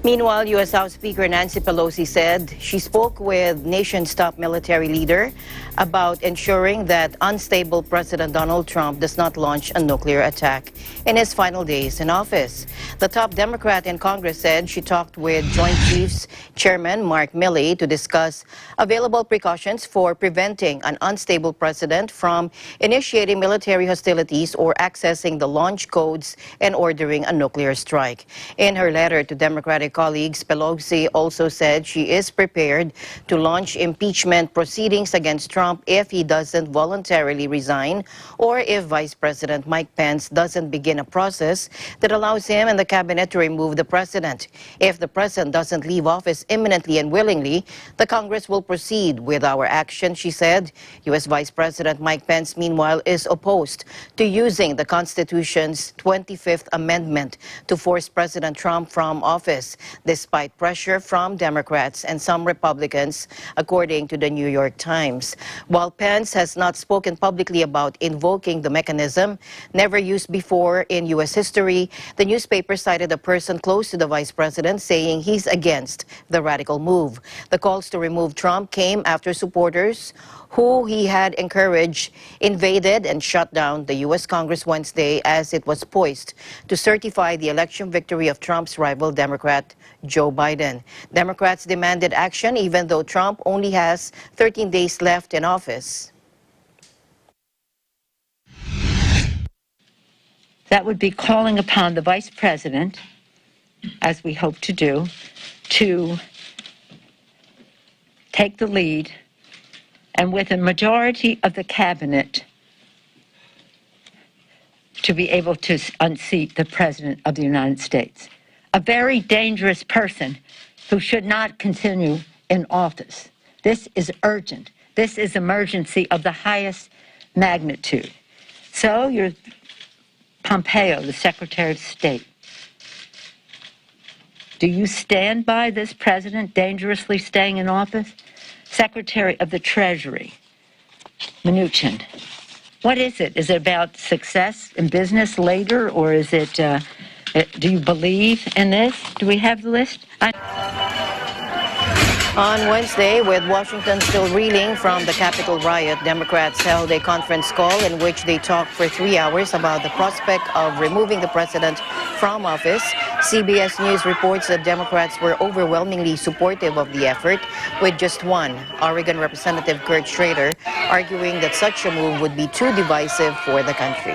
Meanwhile, U.S. House Speaker Nancy Pelosi said she spoke with nation's top military leader about ensuring that unstable President Donald Trump does not launch a nuclear attack in his final days in office. The top Democrat in Congress said she talked with Joint Chiefs Chairman Mark Milley to discuss available precautions for preventing an unstable president from initiating military hostilities or accessing the launch codes and ordering a nuclear strike. In her letter to Democratic colleagues, Pelosi also said she is prepared to launch impeachment proceedings against Trump if he doesn't voluntarily resign or if Vice President Mike Pence doesn't begin a process that allows him and the cabinet to remove the president. If the president doesn't leave office imminently and willingly, the Congress will proceed with our action, she said. U.S. Vice President Mike Pence, meanwhile, is opposed to using the Constitution's 25th Amendment to force President Trump from office, despite pressure from Democrats and some Republicans, according to the New York Times. While Pence has not spoken publicly about invoking the mechanism, never used before in U.S. history, the newspaper cited a person close to the vice president saying he's against the radical move. The calls to remove Trump came after supporters who he had encouraged invaded and shut down the U.S. Congress Wednesday as it was poised to certify the election victory of Trump's rival Democrat Joe Biden. Democrats demanded action even though Trump only has 13 days left in office. That would be calling upon the vice president, as we hope to do, to take the lead and with a majority of the cabinet to be able to unseat the President of the United States. A very dangerous person who should not continue in office. This is urgent. This is emergency of the highest magnitude. So you're Pompeo, the Secretary of State. Do you stand by this president dangerously staying in office? Secretary of the Treasury, Mnuchin. What is it? Is it about success in business later, or is it, do you believe in this? Do we have the list? On Wednesday, with Washington still reeling from the Capitol riot, Democrats held a conference call in which they talked for 3 hours about the prospect of removing the president from office. CBS News reports that Democrats were overwhelmingly supportive of the effort, with just one, Oregon Representative Kurt Schrader, arguing that such a move would be too divisive for the country.